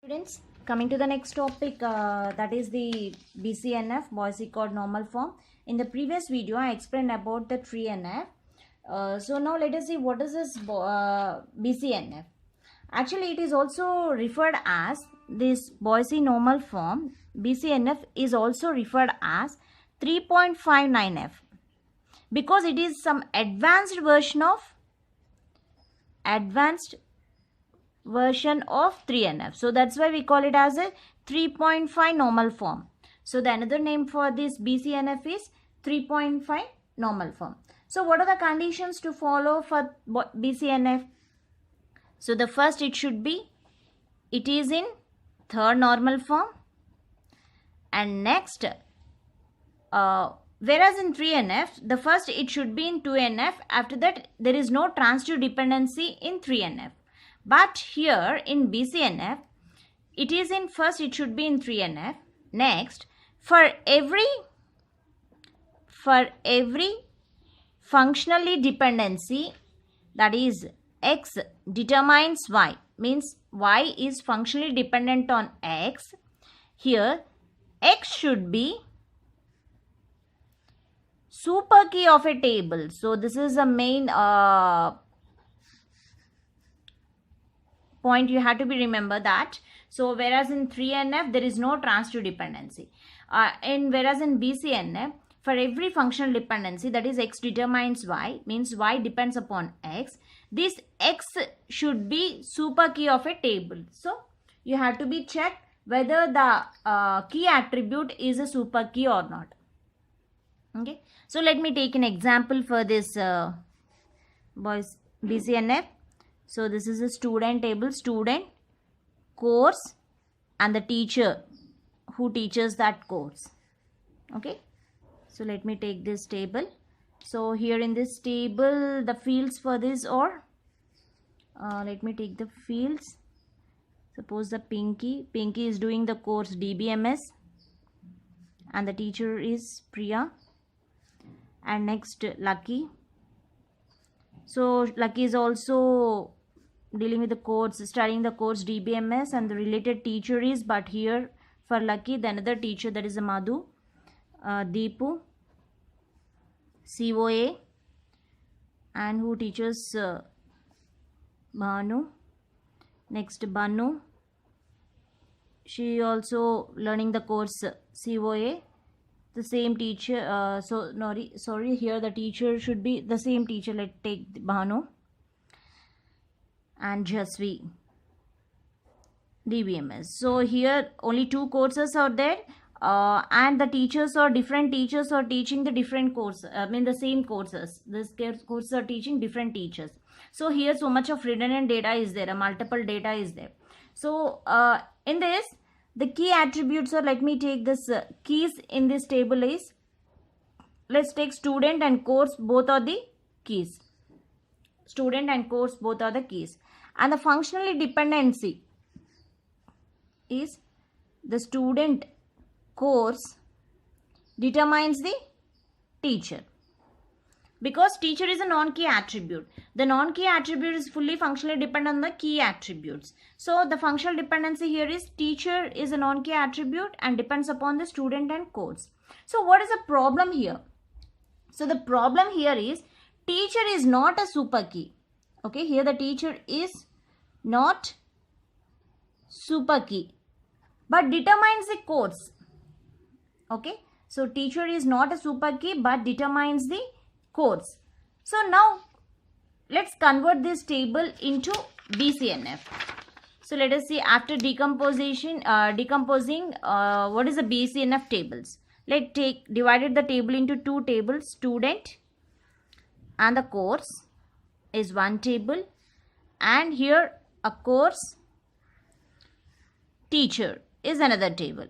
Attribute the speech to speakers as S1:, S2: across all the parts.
S1: Students, coming to the next topic, that is the BCNF, Boise chord normal form. In the previous video, I explained about the tree NF. So now let us see what is this BCNF. Actually, it is also referred as this Boise normal form. BCNF is also referred as 3.59F because it is some advanced version of 3NF. So that's why we call it as a 3.5 normal form. So the another name for this BCNF is 3.5 normal form. So what are the conditions to follow for BCNF? So the first, it is in third normal form, and next whereas in 3NF, the first it should be in 2NF. After that, there is no transitive dependency in 3NF. But here in BCNF, it is in first it should be in 3NF. Next, for every functionally dependency, that is X determines Y, means Y is functionally dependent on X. Here X should be super key of a table. So this is a main point you have to be remember that. So whereas in 3NF there is no transitive dependency, whereas in BCNF, for every functional dependency, that is X determines Y, means Y depends upon X, this X should be super key of a table. So you have to be checked whether the key attribute is a super key or not. Okay, so let me take an example for this BCNF. So this is a student table, student, course, and the teacher who teaches that course. Okay, so let me take this table. So here in this table, the fields for this are, let me take the fields. Suppose the Pinky is doing the course DBMS, and the teacher is Priya. And next, Lucky. So Lucky is also dealing with the course, studying the course DBMS, and the related teacher is, but here for Lucky, the another teacher, that is a Madhu, Deepu, COA, and who teaches Bhanu. Next, Banu, she also learning the course COA. The same teacher, sorry, here the teacher should be the same teacher. Let's take Bhanu and Jasvi, DBMS. So here only two courses are there, and the teachers are different. Teachers are teaching the different courses, the same courses. This courses are teaching different teachers. So here so much of redundant data is there, multiple data is there. So in this, the key attributes are, let me take this keys in this table is, let's take student and course, both are the keys. Student and course both are the keys. And the functionally dependency is the student course determines the teacher, because teacher is a non-key attribute. The non-key attribute is fully functionally dependent on the key attributes. So the functional dependency here is teacher is a non-key attribute and depends upon the student and course. So what is the problem here? So the problem here is teacher is not a super key. Okay, here the teacher is not super key but determines the course. Okay, so teacher is not a super key but determines the course. So now let's convert this table into BCNF. So let us see, after decomposing what is the BCNF tables. Let's take divided the table into two tables. Student and the course is one table, and here a course teacher is another table.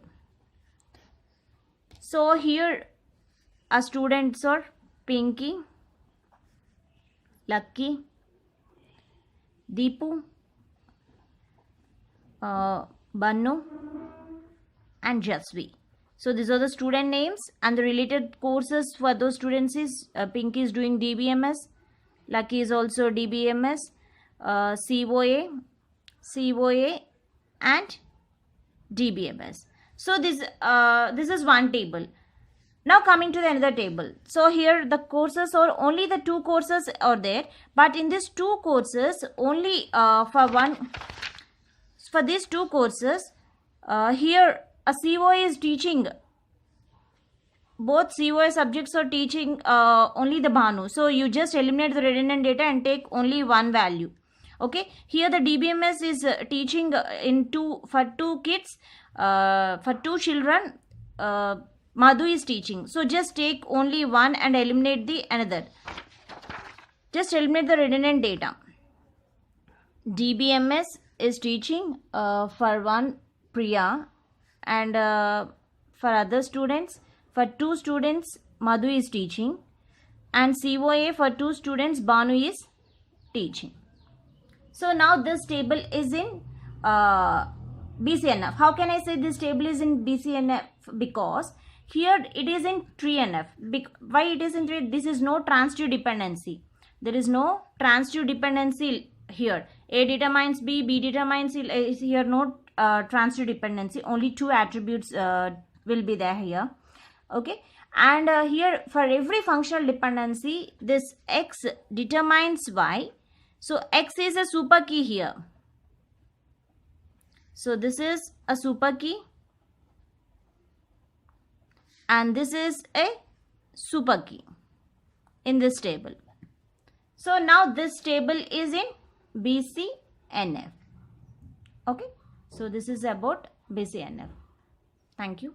S1: So here our students are Pinky, Lucky, Deepu, Banu, and Jasvi. So these are the student names, and the related courses for those students is Pinky is doing DBMS, Lucky is also DBMS, COA, and DBMS. So this is one table. Now coming to the another table. So here the courses, or only the 2 courses are there, but in these 2 courses only for these 2 courses here a COA is teaching, both COA subjects are teaching only the Bhanu. So you just eliminate the redundant data and take only one value. Okay, here the DBMS is teaching for 2 kids, for 2 children, Madhu is teaching. So just take only one and eliminate the another. Just eliminate the redundant data. DBMS is teaching for one Priya, and for other students, for 2 students Madhu is teaching, and COA for 2 students Bhanu is teaching. So now this table is in BCNF. How can I say this table is in BCNF? Because here it is in 3NF. Why it is in 3? This is no transitive dependency. There is no transitive dependency here. A determines B, B determines C. Is here no transitive dependency. Only 2 attributes will be there here. Okay. And here for every functional dependency, this X determines Y. So X is a super key here. So this is a super key, and this is a super key in this table. So now this table is in BCNF. Okay. So this is about BCNF. Thank you.